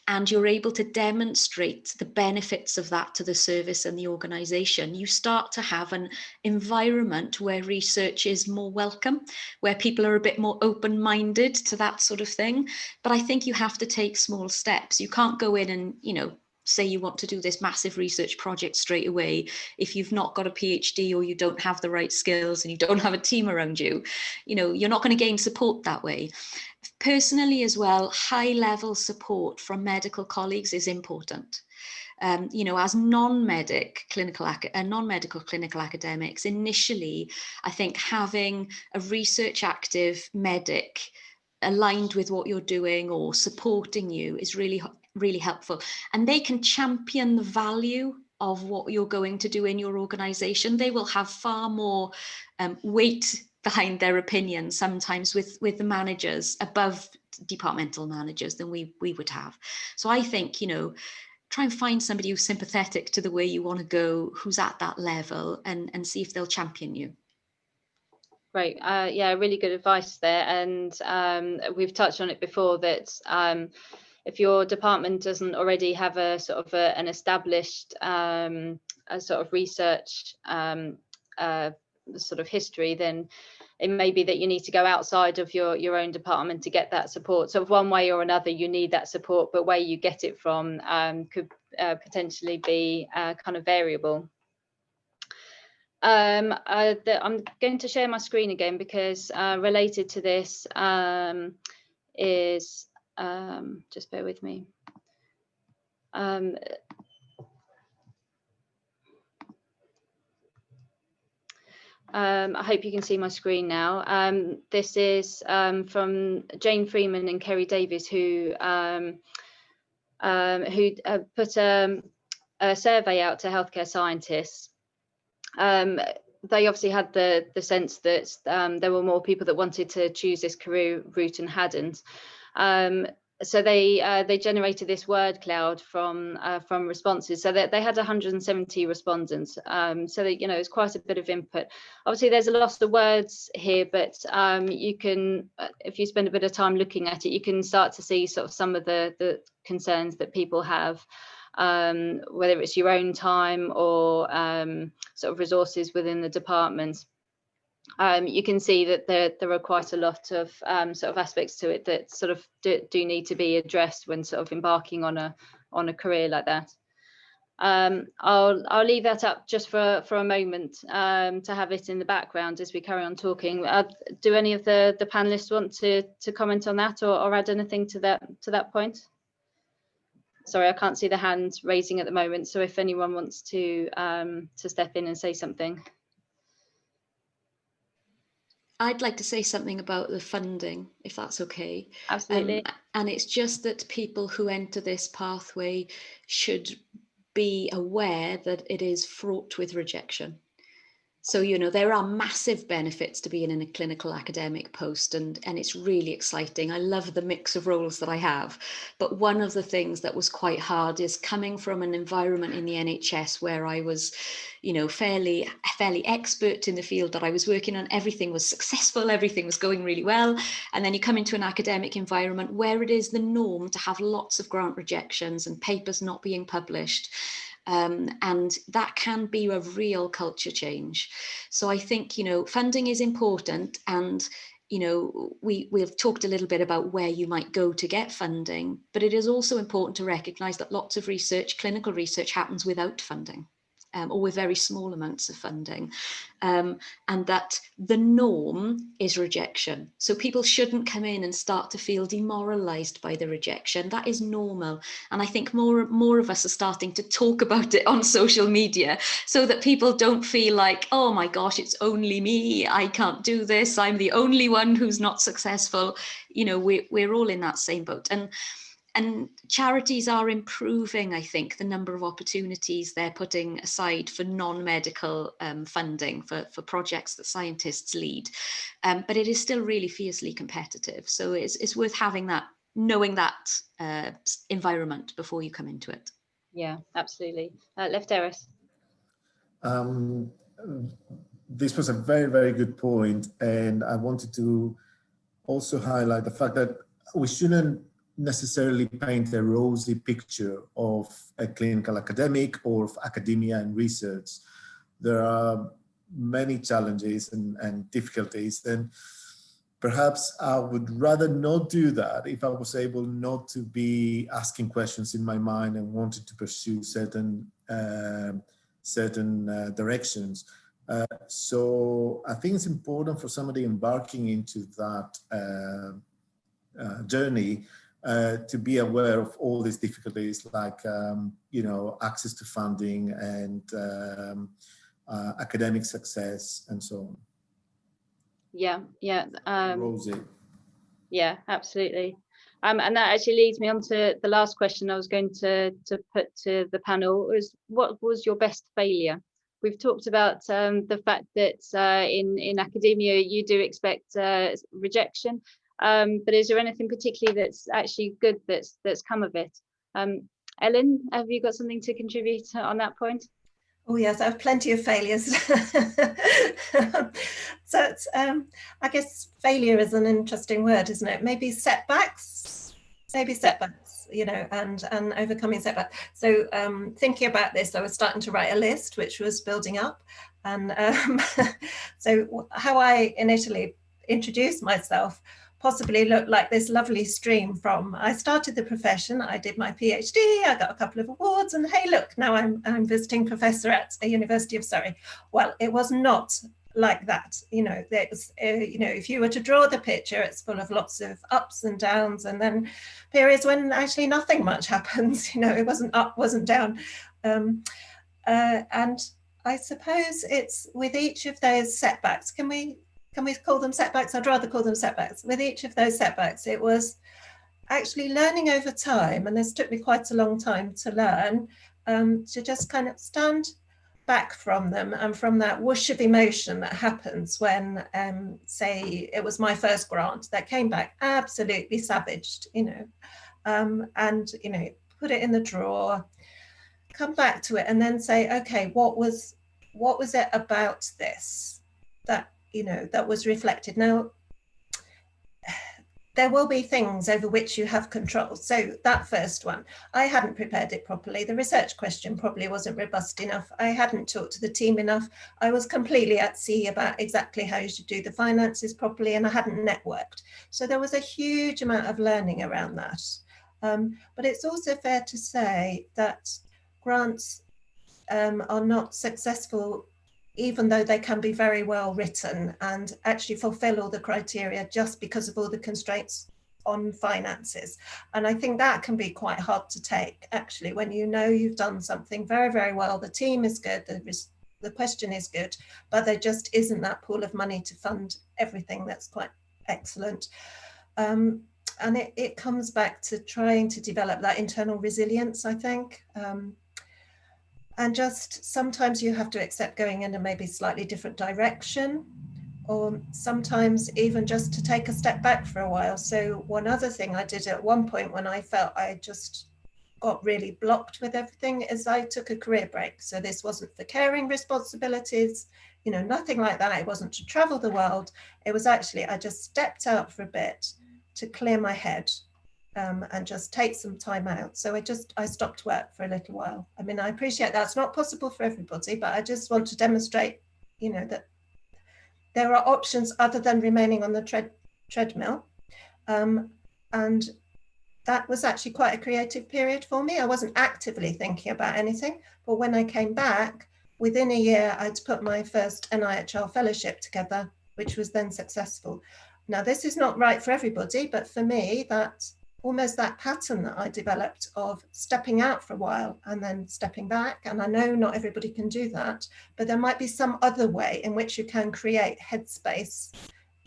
and you're able to demonstrate the benefits of that to the service and the organization, you start to have an environment where research is more welcome, where people are a bit more open-minded to that sort of thing. But I think you have to take small steps. You can't go in and, say you want to do this massive research project straight away if you've not got a PhD or you don't have the right skills and you don't have a team around you. You're not going to gain support that way. Personally as well, high level support from medical colleagues is important. As non-medical clinical academics, initially, I think having a research active medic aligned with what you're doing or supporting you is really helpful. And they can champion the value of what you're going to do in your organization. They will have far more weight behind their opinion sometimes with the managers above departmental managers than we would have. So I think, try and find somebody who's sympathetic to the way you want to go, who's at that level, and see if they'll champion you. Great. Yeah, really good advice there. And we've touched on it before that if your department doesn't already have a sort of an established a sort of research sort of history, then it may be that you need to go outside of your own department to get that support. So one way or another, you need that support, but where you get it from could potentially be kind of variable. I'm going to share my screen again because related to this is, just bear with me. I hope you can see my screen now. This is from Jane Freeman and Kerry Davies, who put a survey out to healthcare scientists. They obviously had the sense that there were more people that wanted to choose this career route and hadn't. So they generated this word cloud from responses. So that they had 170 respondents. So that it's quite a bit of input. Obviously, there's a lot of words here, but you can, if you spend a bit of time looking at it, you can start to see sort of some of the concerns that people have. Whether it's your own time or sort of resources within the department. You can see that there are quite a lot of sort of aspects to it that sort of do need to be addressed when sort of embarking on a career like that. I'll leave that up just for a moment to have it in the background as we carry on talking. Do any of the panelists want to comment on that or add anything to that point? Sorry, I can't see the hands raising at the moment. So if anyone wants to step in and say something. I'd like to say something about the funding, if that's okay. Absolutely. And it's just that people who enter this pathway should be aware that it is fraught with rejection. So, you know, there are massive benefits to being in a clinical academic post, and it's really exciting. I love the mix of roles that I have. But one of the things that was quite hard is coming from an environment in the NHS where I was, you know, fairly expert in the field that I was working on. Everything was successful, everything was going really well. And then you come into an academic environment where it is the norm to have lots of grant rejections and papers not being published. And that can be a real culture change. So I think, you know, funding is important, and, you know, we've talked a little bit about where you might go to get funding, but it is also important to recognise that lots of research, clinical research, happens without funding. Or with very small amounts of funding, and that the norm is rejection. So people shouldn't come in and start to feel demoralised by the rejection. That is normal. And I think more of us are starting to talk about it on social media so that people don't feel like, oh my gosh, it's only me, I can't do this, I'm the only one who's not successful. You know, we're all in that same boat. And charities are improving, I think, the number of opportunities they're putting aside for non-medical funding for projects that scientists lead. But it is still really fiercely competitive. So it's worth having that, knowing that environment before you come into it. Yeah, absolutely. Lefteris. This was a very, very good point. And I wanted to also highlight the fact that we shouldn't necessarily paint a rosy picture of a clinical academic or of academia and research. There are many challenges and difficulties, and perhaps I would rather not do that if I was able not to be asking questions in my mind and wanted to pursue certain directions. So I think it's important for somebody embarking into that journey to be aware of all these difficulties, like you know, access to funding and academic success and so on. Yeah. Rosie. Yeah, absolutely. And that actually leads me on to the last question I was going to put to the panel, was what was your best failure? We've talked about the fact that in academia you do expect rejection, but is there anything particularly that's actually good that's come of it? Ellen, have you got something to contribute on that point? Oh yes, I have plenty of failures. So it's, I guess failure is an interesting word, isn't it? Maybe setbacks, you know, and overcoming setbacks. So thinking about this, I was starting to write a list, which was building up. And so how I initially introduced myself possibly looked like this lovely stream from, I started the profession, I did my PhD, I got a couple of awards, and hey, look, now I'm visiting professor at the University of Surrey. Well, it was not like that. You know, there's, you know, if you were to draw the picture, it's full of lots of ups and downs, and then periods when actually nothing much happens. You know, it wasn't up, wasn't down. And I suppose it's with each of those setbacks, can we call them setbacks? I'd rather call them setbacks. With each of those setbacks, it was actually learning over time, and this took me quite a long time to learn, to just kind of stand back from them and from that whoosh of emotion that happens when, say, it was my first grant that came back absolutely savaged, you know, and, you know, put it in the drawer, come back to it, and then say, okay, what was it about this that, you know, that was reflected? Now, there will be things over which you have control. So that first one, I hadn't prepared it properly. The research question probably wasn't robust enough. I hadn't talked to the team enough. I was completely at sea about exactly how you should do the finances properly, and I hadn't networked. So there was a huge amount of learning around that. But it's also fair to say that grants are not successful, even though they can be very well written and actually fulfill all the criteria just because of all the constraints on finances. And I think that can be quite hard to take, actually, when you know you've done something very, very well, the team is good, the question is good, but there just isn't that pool of money to fund everything that's quite excellent. And it comes back to trying to develop that internal resilience, I think. And just sometimes you have to accept going in a maybe slightly different direction, or sometimes even just to take a step back for a while. So one other thing I did at one point when I felt I just got really blocked with everything is I took a career break. So this wasn't for caring responsibilities, you know, nothing like that. It wasn't to travel the world. It was actually, I just stepped out for a bit to clear my head and just take some time out. So I stopped work for a little while. I mean, I appreciate that's not possible for everybody, but I just want to demonstrate, you know, that there are options other than remaining on the treadmill. And that was actually quite a creative period for me. I wasn't actively thinking about anything, but when I came back, within a year, I'd put my first NIHR fellowship together, which was then successful. Now, this is not right for everybody, but for me, that almost that pattern that I developed of stepping out for a while and then stepping back. And I know not everybody can do that, but there might be some other way in which you can create headspace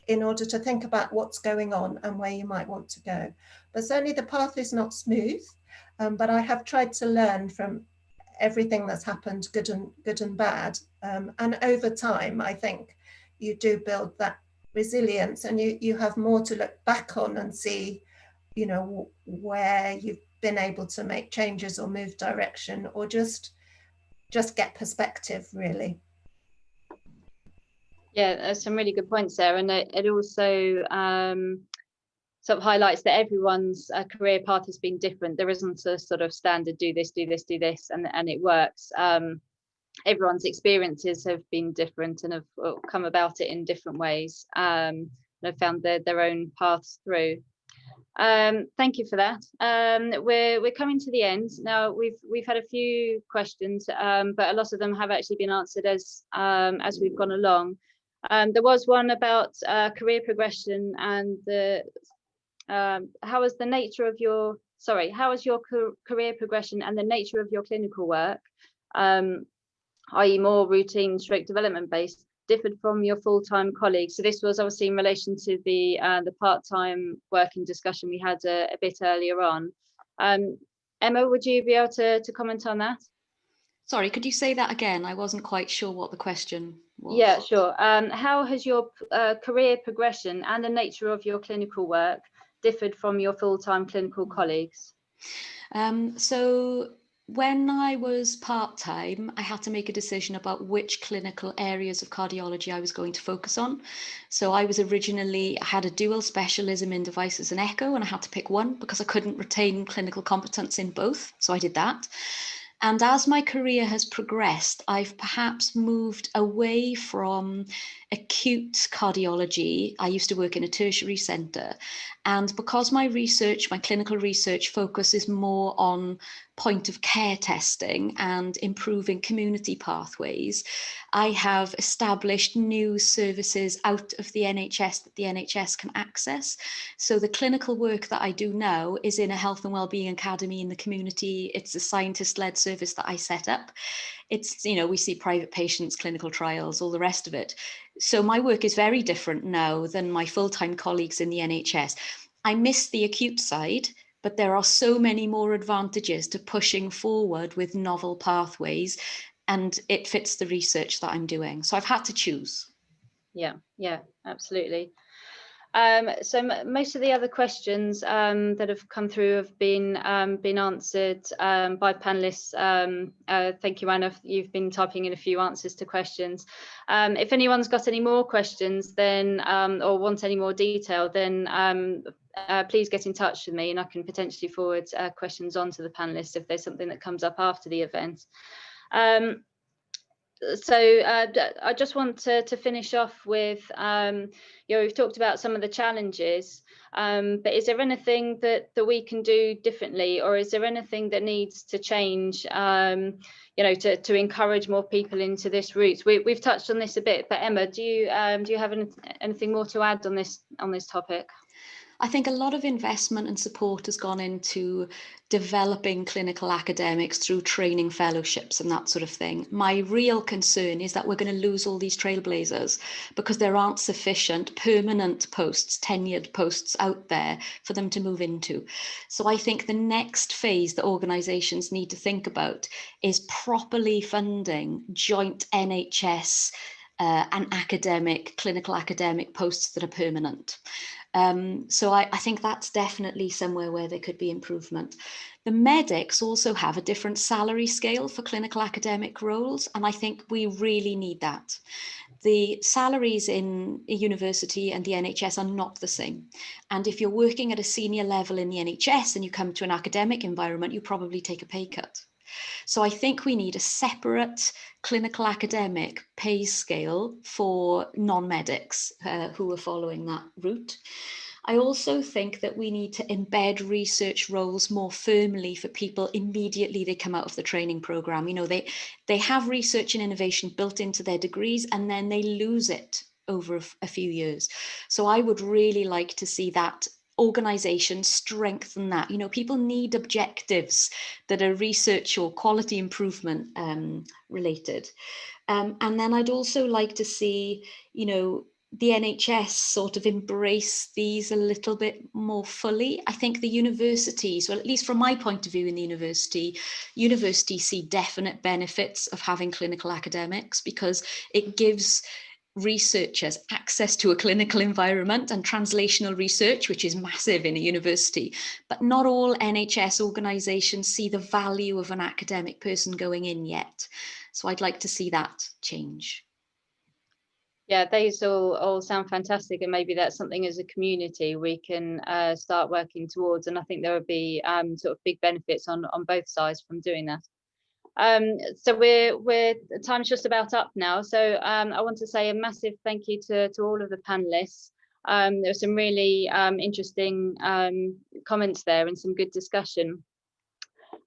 in order to think about what's going on and where you might want to go. But certainly the path is not smooth, but I have tried to learn from everything that's happened, good and bad. And over time, I think you do build that resilience, and you have more to look back on and see, you know, where you've been able to make changes or move direction, or just get perspective, really. Yeah, that's some really good points there, and it also sort of highlights that everyone's career path has been different. There isn't a sort of standard do this, and it works. Everyone's experiences have been different and have come about it in different ways, and have found their own paths through. Thank you for that. We're coming to the end now. We've had a few questions, but a lot of them have actually been answered as we've gone along. There was one about career progression and the how is your career progression and the nature of your clinical work, i.e. more routine stroke development based, differed from your full-time colleagues? So this was obviously in relation to the part-time working discussion we had a bit earlier on. Emma, would you be able to comment on that? Sorry, could you say that again? I wasn't quite sure what the question was. Yeah, sure. How has your career progression and the nature of your clinical work differed from your full-time clinical colleagues? So when I was part-time, I had to make a decision about which clinical areas of cardiology I was going to focus on. So I had a dual specialism in devices and echo, and I had to pick one because I couldn't retain clinical competence in both. So I did that. And as my career has progressed, I've perhaps moved away from acute cardiology. I used to work in a tertiary centre. And because my clinical research focuses more on point of care testing and improving community pathways, I have established new services out of the NHS that the NHS can access. So the clinical work that I do now is in a health and wellbeing academy in the community. It's a scientist-led service that I set up. It's, you know, we see private patients, clinical trials, all the rest of it. So my work is very different now than my full-time colleagues in the NHS. I miss the acute side, but there are so many more advantages to pushing forward with novel pathways, and it fits the research that I'm doing. So I've had to choose. Yeah, absolutely. So most of the other questions that have come through have been answered by panelists. Thank you, Anna. You've been typing in a few answers to questions. If anyone's got any more questions, then or want any more detail, then please get in touch with me, and I can potentially forward questions on to the panelists if there's something that comes up after the event. I just want to finish off with, we've talked about some of the challenges, but is there anything that we can do differently, or is there anything that needs to change, to encourage more people into this route? We've touched on this a bit, but Emma, do you have anything more to add on this topic? I think a lot of investment and support has gone into developing clinical academics through training fellowships and that sort of thing. My real concern is that we're going to lose all these trailblazers because there aren't sufficient permanent posts, tenured posts out there for them to move into. So I think the next phase that organisations need to think about is properly funding joint NHS and clinical academic posts that are permanent. So I think that's definitely somewhere where there could be improvement. The medics also have a different salary scale for clinical academic roles, and I think we really need that. The salaries in a university and the NHS are not the same. And if you're working at a senior level in the NHS and you come to an academic environment, you probably take a pay cut. So I think we need a separate clinical academic pay scale for non-medics who are following that route. I also think that we need to embed research roles more firmly for people immediately they come out of the training program. They have research and innovation built into their degrees and then they lose it over a few years. So I would really like to see that organizations strengthen that. People need objectives that are research or quality improvement related. And then I'd also like to see, the NHS sort of embrace these a little bit more fully. I think the universities, well, at least from my point of view in the universities see definite benefits of having clinical academics because it gives researchers access to a clinical environment and translational research, which is massive in a university, but not all NHS organisations see the value of an academic person going in yet. So I'd like to see that change. Yeah, these all sound fantastic, and maybe that's something as a community we can start working towards, and I think there would be sort of big benefits on both sides from doing that. So we're time's just about up now, so I want to say a massive thank you to all of the panelists. There were some really interesting comments there and some good discussion.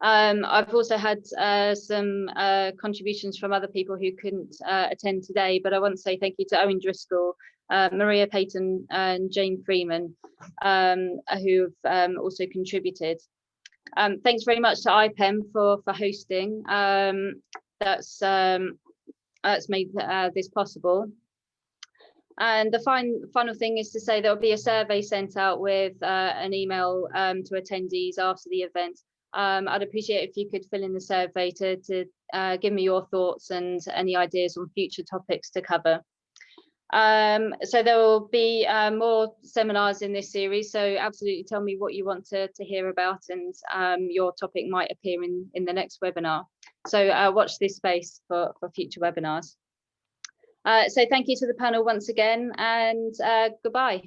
I've also had some contributions from other people who couldn't attend today, but I want to say thank you to Owen Driscoll, Maria Payton and Jane Freeman, who have also contributed. Thanks very much to IPEM for hosting. That's made this possible. And the final thing is to say there'll be a survey sent out with an email to attendees after the event. I'd appreciate if you could fill in the survey to give me your thoughts and any ideas on future topics to cover. So there will be more seminars in this series, so absolutely tell me what you want to hear about, and your topic might appear in the next webinar. So watch this space for future webinars. So thank you to the panel once again, and goodbye.